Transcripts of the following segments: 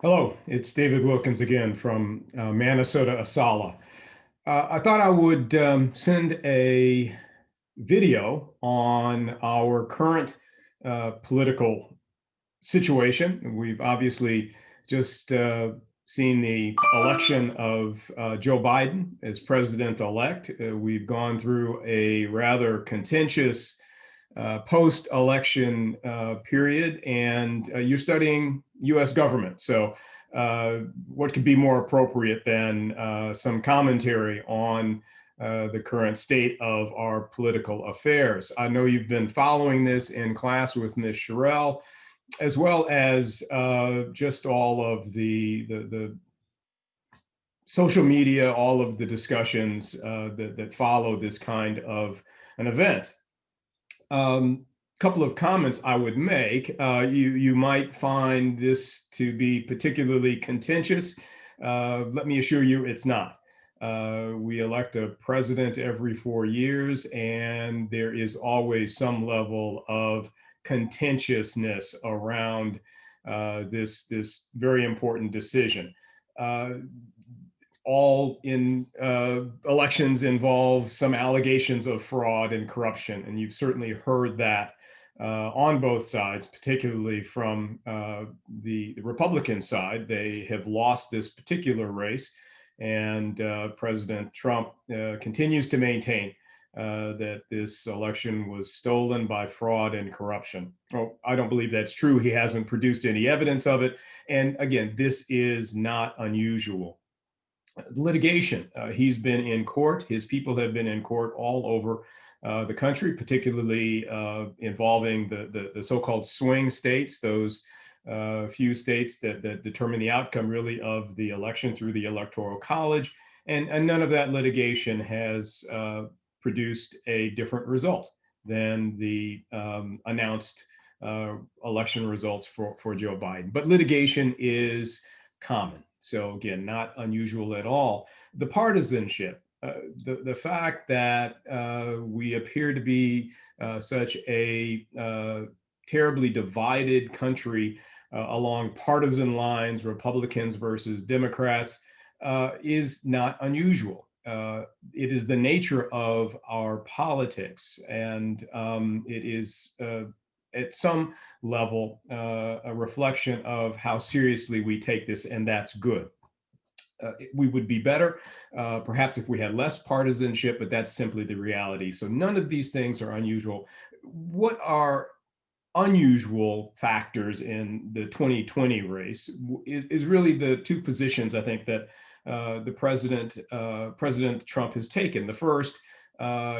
Hello, it's David Wilkins again from Minnesota, ASALH. I thought I would send a video on our current political situation. We've obviously just seen the election of Joe Biden as president-elect. We've gone through a rather contentious post-election period, and you're studying U.S. government. So what could be more appropriate than some commentary on the current state of our political affairs? I know you've been following this in class with Ms. Sherrill, as well as just all of the social media, all of the discussions that follow this kind of an event. Couple of comments I would make. You might find this to be particularly contentious. Let me assure you it's not. We elect a president every 4 years, and there is always some level of contentiousness around this very important decision. All in elections involve some allegations of fraud and corruption, and you've certainly heard that on both sides, particularly from the Republican side. They have lost this particular race, and President Trump continues to maintain that this election was stolen by fraud and corruption. Well, I don't believe that's true. He hasn't produced any evidence of it. And again, this is not unusual. Litigation. He's been in court. His people have been in court all over the country, particularly involving the so-called swing states, those few states that determine the outcome really of the election through the Electoral College. And none of that litigation has produced a different result than the announced election results for Joe Biden. But litigation is common. So again, not unusual at all. The partisanship, the fact that we appear to be such a terribly divided country along partisan lines, Republicans versus Democrats, is not unusual. It is the nature of our politics, and it is at some level a reflection of how seriously we take this, and that's good. We would be better, perhaps, if we had less partisanship, but that's simply the reality. So none of these things are unusual. What are unusual factors in the 2020 race is really the two positions I think that President Trump has taken. The first,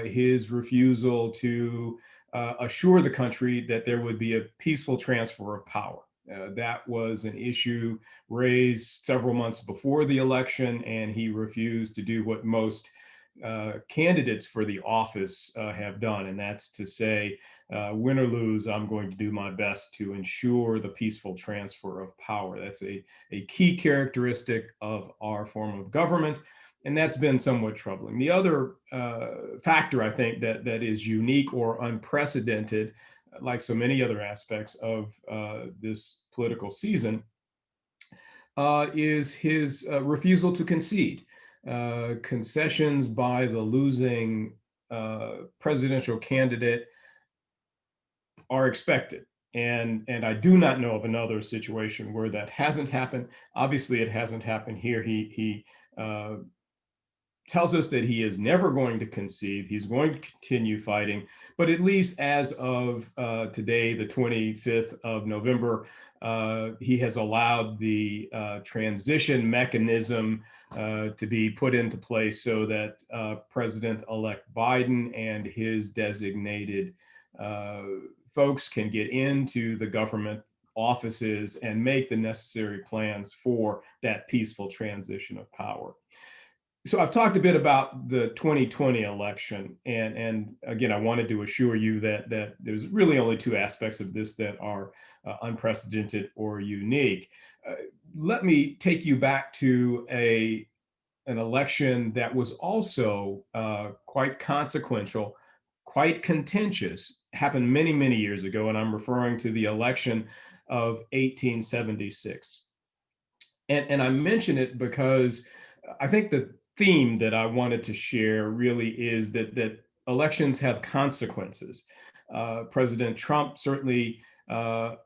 his refusal to assure the country that there would be a peaceful transfer of power. That was an issue raised several months before the election, and he refused to do what most candidates for the office have done, and that's to say, win or lose, I'm going to do my best to ensure the peaceful transfer of power. That's a key characteristic of our form of government, and that's been somewhat troubling. The other factor, I think, that is unique or unprecedented, like so many other aspects of this political season, is his refusal to concede. Concessions by the losing presidential candidate are expected. And I do not know of another situation where that hasn't happened. Obviously, it hasn't happened here. He tells us that he is never going to concede. He's going to continue fighting. But at least as of today, the 25th of November, he has allowed the transition mechanism to be put into place so that President-elect Biden and his designated folks can get into the government offices and make the necessary plans for that peaceful transition of power. So I've talked a bit about the 2020 election, and again, I wanted to assure you that there's really only two aspects of this that are unprecedented or unique. Let me take you back to an election that was also quite consequential, quite contentious, happened many, many years ago, and I'm referring to the election of 1876. And I mention it because I think the theme that I wanted to share really is that elections have consequences. President Trump certainly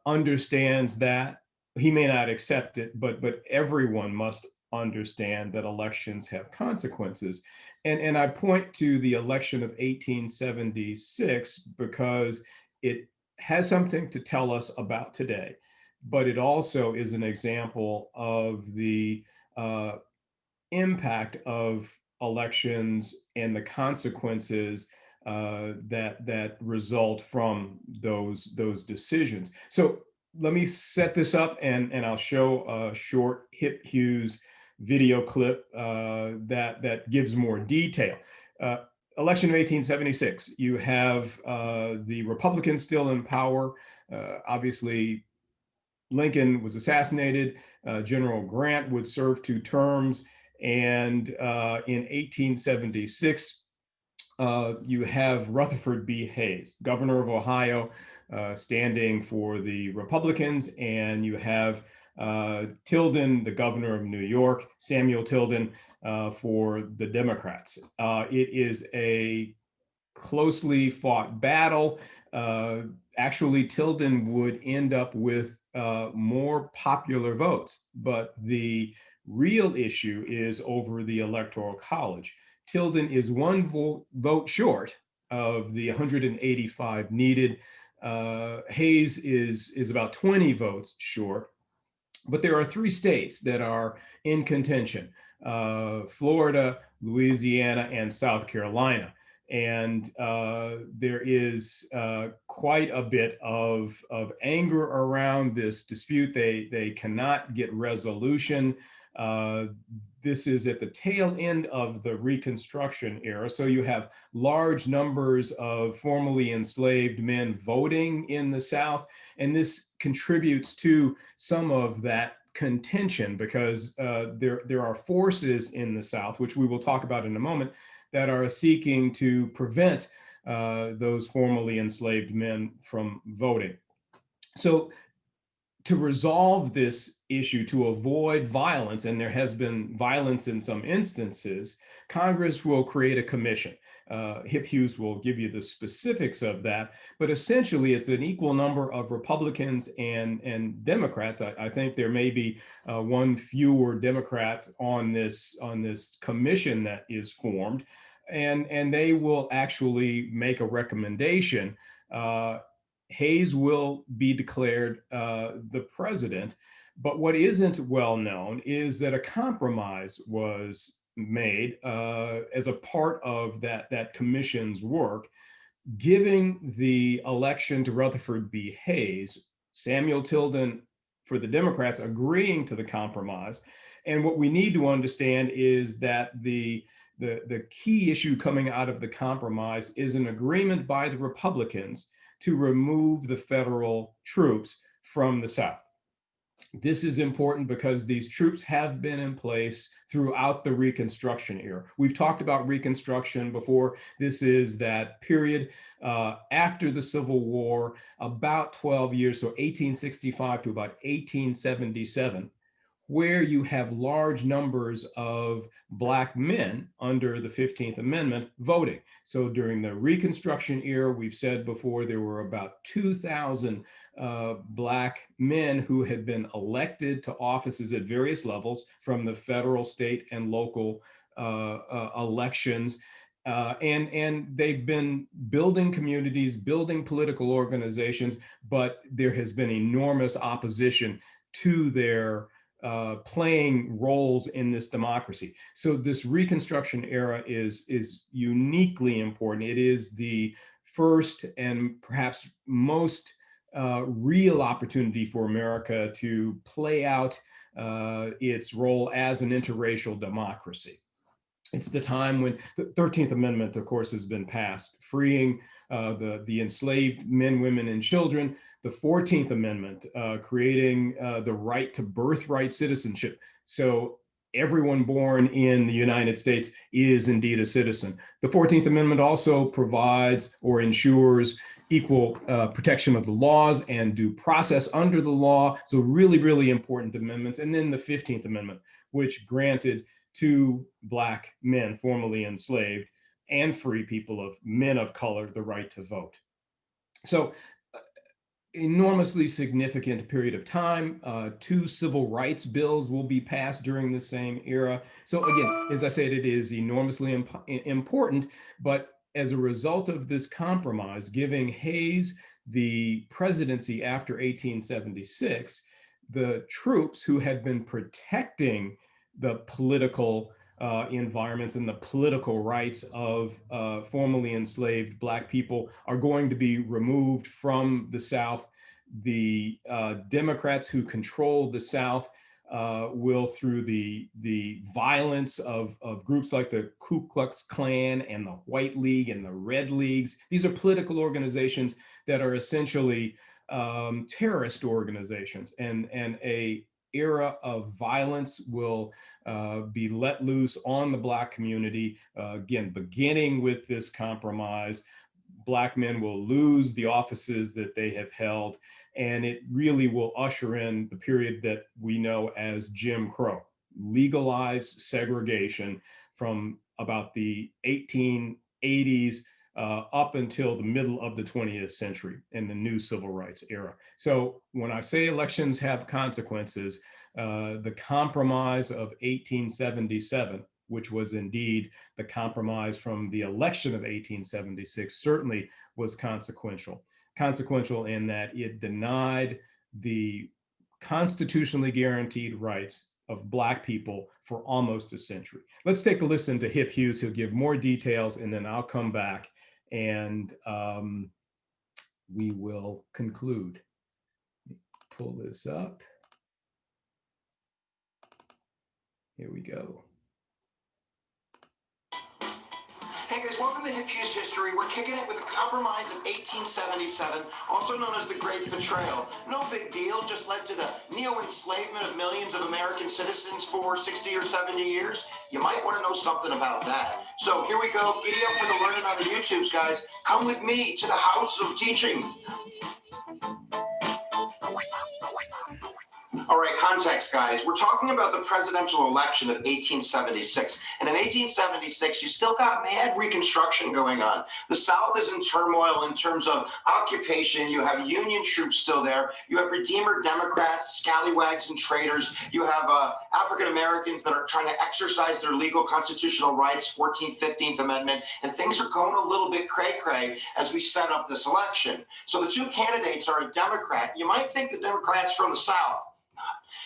understands that. He may not accept it, but everyone must understand that elections have consequences. And I point to the election of 1876 because it has something to tell us about today, but it also is an example of the uh, impact of elections and the consequences that result from those decisions. So let me set this up, and I'll show a short Hip Hughes video clip that gives more detail. Uh, Election of 1876, you have the Republicans still in power. Obviously, Lincoln was assassinated. General Grant would serve 2 terms. And in 1876, you have Rutherford B. Hayes, governor of Ohio, standing for the Republicans. And you have Tilden, the governor of New York, Samuel Tilden, for the Democrats. It is a closely fought battle. Uh, Actually, Tilden would end up with more popular votes, but the real issue is over the Electoral College. Tilden is one vote short of the 185 needed. Hayes is about 20 votes short. But there are 3 states that are in contention: Florida, Louisiana, and South Carolina. And there is quite a bit of anger around this dispute. They cannot get resolution. Uh, this is at the tail end of the Reconstruction era. So you have large numbers of formerly enslaved men voting in the South. And this contributes to some of that contention because there are forces in the South, which we will talk about in a moment, that are seeking to prevent those formerly enslaved men from voting. So to resolve this issue, to avoid violence, and there has been violence in some instances, Congress will create a commission. Hip Hughes will give you the specifics of that, but essentially it's an equal number of Republicans and Democrats. I think there may be one fewer Democrat on this commission that is formed, and they will actually make a recommendation. Hayes will be declared the president. But what isn't well known is that a compromise was made as a part of that commission's work, giving the election to Rutherford B. Hayes, Samuel Tilden for the Democrats agreeing to the compromise. And what we need to understand is that the key issue coming out of the compromise is an agreement by the Republicans to remove the federal troops from the South. This is important because these troops have been in place throughout the Reconstruction era. We've talked about Reconstruction before. This is that period after the Civil War, about 12 years, so 1865 to about 1877, where you have large numbers of Black men under the 15th Amendment voting. So during the Reconstruction era, we've said before, there were about 2,000 Black men who had been elected to offices at various levels from the federal, state, and local elections. And they've been building communities, building political organizations, but there has been enormous opposition to their playing roles in this democracy. So this Reconstruction era is uniquely important. It is the first and perhaps most real opportunity for America to play out its role as an interracial democracy. It's the time when the 13th Amendment, of course, has been passed, freeing the enslaved men, women, and children. The 14th Amendment, creating the right to birthright citizenship. So everyone born in the United States is indeed a citizen. The 14th Amendment also provides or ensures equal protection of the laws and due process under the law. So really, really important amendments. And then the 15th Amendment, which granted to Black men formerly enslaved and free people of men of color the right to vote. So enormously significant period of time. Two civil rights bills will be passed during the same era. So again, as I said, it is enormously important, but as a result of this compromise, giving Hayes the presidency after 1876, the troops who had been protecting the political environments and the political rights of formerly enslaved Black people are going to be removed from the South. The Democrats who control the South will, through the violence of groups like the Ku Klux Klan and the White League and the Red Leagues. These are political organizations that are essentially terrorist organizations, and a era of violence will be let loose on the Black community. Again, beginning with this compromise, Black men will lose the offices that they have held, and it really will usher in the period that we know as Jim Crow, legalized segregation from about the 1880s up until the middle of the 20th century in the new civil rights era. So when I say elections have consequences, the compromise of 1877, which was indeed the compromise from the election of 1876, certainly was consequential. Consequential in that it denied the constitutionally guaranteed rights of Black people for almost a century. Let's take a listen to Hip Hughes. He'll give more details, and then I'll come back and we will conclude. Pull this up. Here we go. Hey guys, welcome to Hip Hughes History. We're kicking it with the Compromise of 1877, also known as the Great Betrayal. No big deal, just led to the neo-enslavement of millions of American citizens for 60 or 70 years. You might want to know something about that. So here we go. Giddy up for the learning on the YouTubes, guys. Come with me to the house of teaching. All right, context, guys. We're talking about the presidential election of 1876. And in 1876, you still got mad Reconstruction going on. The South is in turmoil in terms of occupation. You have Union troops still there. You have Redeemer Democrats, scallywags, and traitors. You have African Americans that are trying to exercise their legal constitutional rights, 14th, 15th Amendment. And things are going a little bit cray-cray as we set up this election. So the two candidates are a Democrat. You might think the Democrat's from the South.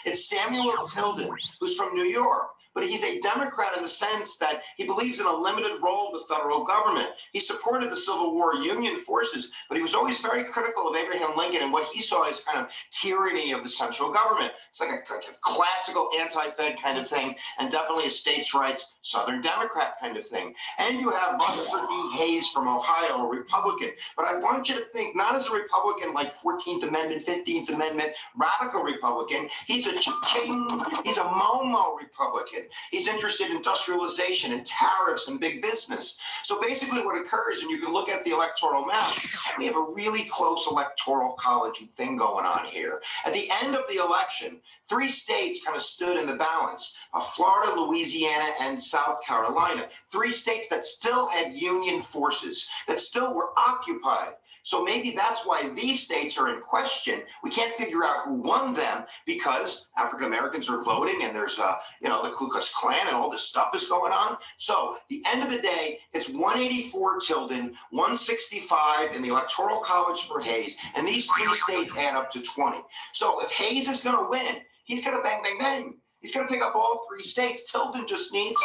It's Samuel Tilden, who's from New York, but he's a Democrat in the sense that he believes in a limited role of the federal government. He supported the Civil War Union forces, but he was always very critical of Abraham Lincoln and what he saw as kind of tyranny of the central government. It's like a classical anti-Fed kind of thing, and definitely a states' rights Southern Democrat kind of thing. And you have Rutherford B. Hayes from Ohio, a Republican. But I want you to think not as a Republican like 14th Amendment, 15th Amendment, radical Republican. He's a cha-ching, he's a Momo Republican. He's interested in industrialization and tariffs and big business. So basically what occurs, and you can look at the electoral map, we have a really close electoral college thing going on here. At the end of the election, three states kind of stood in the balance, Florida, Louisiana, and South Carolina. Three states that still had Union forces, that still were occupied. So maybe that's why these states are in question. We can't figure out who won them because African Americans are voting and there's the Ku Klux Klan and all this stuff is going on. So the end of the day, it's 184 Tilden, 165 in the Electoral College for Hayes, and these three states add up to 20. So if Hayes is going to win, he's going to bang, bang, bang. He's going to pick up all three states. Tilden just needs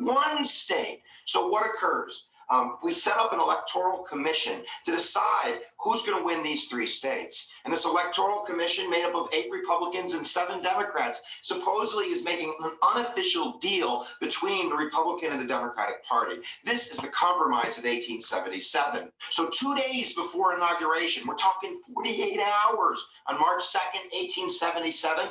one state. So what occurs? We set up an electoral commission to decide who's going to win these three states. And this electoral commission, made up of 8 Republicans and 7 Democrats, supposedly is making an unofficial deal between the Republican and the Democratic Party. This is the compromise of 1877. So 2 days before inauguration, we're talking 48 hours, on March 2nd, 1877,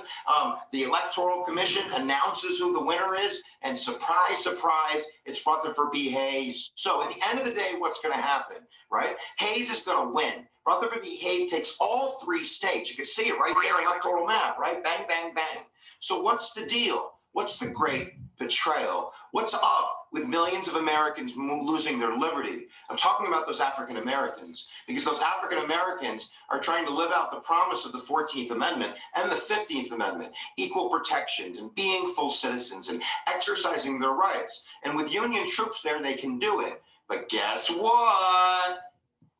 the electoral commission announces who the winner is, and surprise, surprise, it's Rutherford B. Hayes. So at the end of the day, what's going to happen, right? Hayes is going to win. Rutherford B. Hayes takes all 3 states. You can see it right there on the electoral map, right? Bang, bang, bang. So what's the deal? What's the great betrayal? What's up with millions of Americans losing their liberty? I'm talking about those African Americans, because those African Americans are trying to live out the promise of the 14th Amendment and the 15th Amendment, equal protections and being full citizens and exercising their rights. And with Union troops there, they can do it. But guess what?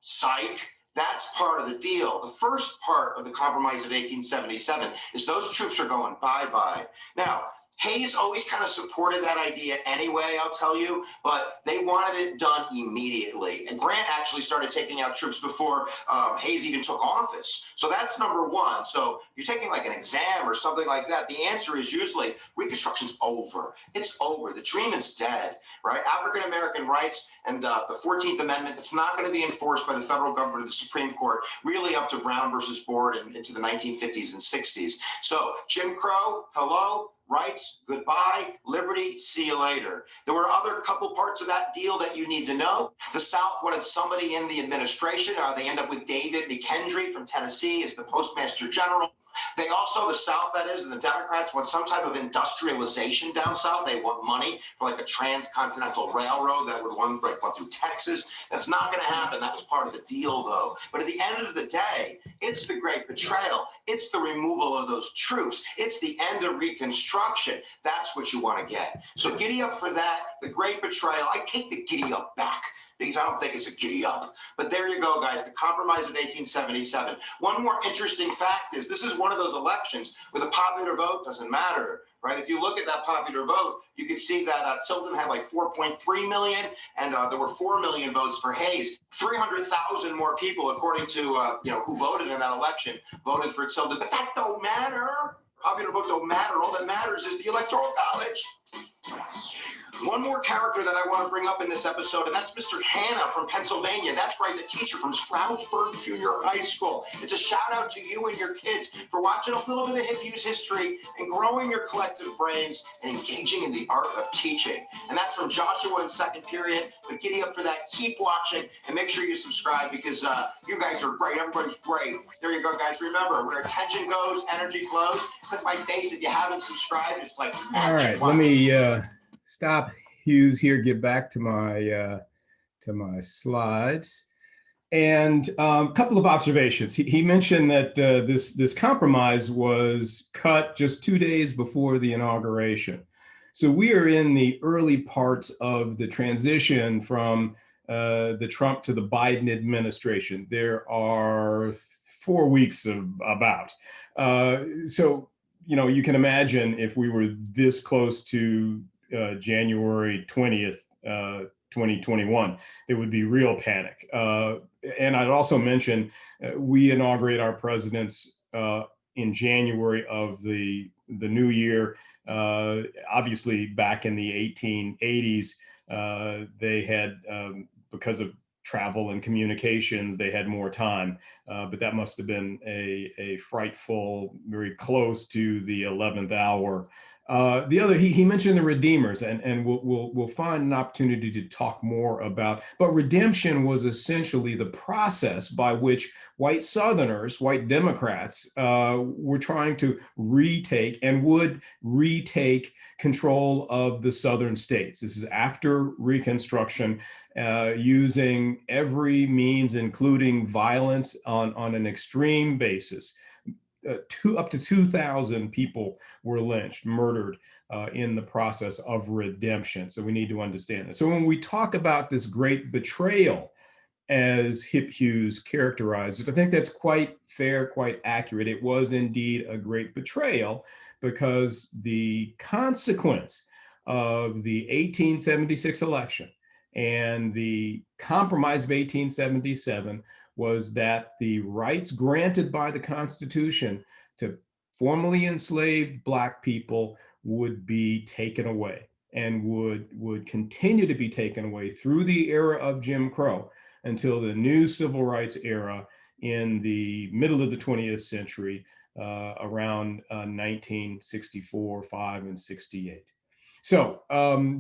Psych. That's part of the deal. The first part of the Compromise of 1877 is those troops are going bye-bye. Now, Hayes always kind of supported that idea anyway, I'll tell you, but they wanted it done immediately. And Grant actually started taking out troops before Hayes even took office. So that's number one. So you're taking like an exam or something like that. The answer is usually Reconstruction's over. It's over. The dream is dead, right? African-American rights and the 14th Amendment, it's not going to be enforced by the federal government or the Supreme Court, really up to Brown versus Board and into the 1950s and 60s. So Jim Crow, hello. Rights, goodbye. Liberty, see you later. There were other couple parts of that deal that you need to know. The South wanted somebody in the administration. They end up with David McHenry from Tennessee as the Postmaster General. They also, the South that is, and the Democrats want some type of industrialization down South. They want money for like a transcontinental railroad that would run through Texas. That's not going to happen. That was part of the deal, though. But at the end of the day, it's the great betrayal. It's the removal of those troops. It's the end of Reconstruction. That's what you want to get. So giddy up for that. The great betrayal. I take the giddy up back, because I don't think it's a giddy up. But there you go, guys, the Compromise of 1877. One more interesting fact is this is one of those elections where the popular vote doesn't matter, right? If you look at that popular vote, you can see that Tilden had like 4.3 million, and there were 4 million votes for Hayes. 300,000 more people, according to who voted in that election, voted for Tilden. But that don't matter. Popular vote don't matter. All that matters is the Electoral College. One more character that I want to bring up in this episode, and that's Mr. Hanna from Pennsylvania. That's right, the teacher from Stroudsburg Junior High School. It's a shout out to you and your kids for watching a little bit of Hip Hughes history and growing your collective brains and engaging in the art of teaching. And that's from Joshua in second period. But giddy up for that. Keep watching and make sure you subscribe, because you guys are great. Everybody's great. There you go, guys. Remember, where attention goes, energy flows. Click my face if you haven't subscribed. It's like all right. Let me stop Hughes here. Get back to my slides. And a couple of observations. He mentioned that this compromise was cut just 2 days before the inauguration. So we are in the early parts of the transition from the Trump to the Biden administration. There are 4 weeks about. So, you can imagine if we were this close to January 20th, 2021, there would be real panic. And I'd also mention we inaugurate our presidents in January of the new year. Obviously, back in the 1880s, they had, because of travel and communications, they had more time. But that must have been a frightful, very close to the 11th hour. The other, he mentioned the Redeemers, and we'll find an opportunity to talk more about. But redemption was essentially the process by which white Southerners, white Democrats, were trying to retake and would retake control of the Southern states. This is after Reconstruction, using every means, including violence on an extreme basis. Up to 2,000 people were lynched, murdered in the process of redemption. So we need to understand that. So when we talk about this great betrayal, as Hip Hughes characterized it, I think that's quite fair, quite accurate. It was indeed a great betrayal, because the consequence of the 1876 election and the Compromise of 1877 was that the rights granted by the Constitution to formerly enslaved Black people would be taken away, and would continue to be taken away through the era of Jim Crow until the new civil rights era in the middle of the 20th century, around 1964, 5, and 68. So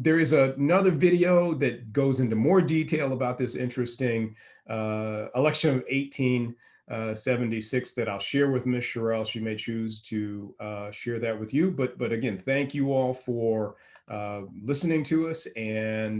there is another video that goes into more detail about this interesting election of 1876 that I'll share with Ms. Sherrill. She may choose to share that with you. But again, thank you all for listening to us, and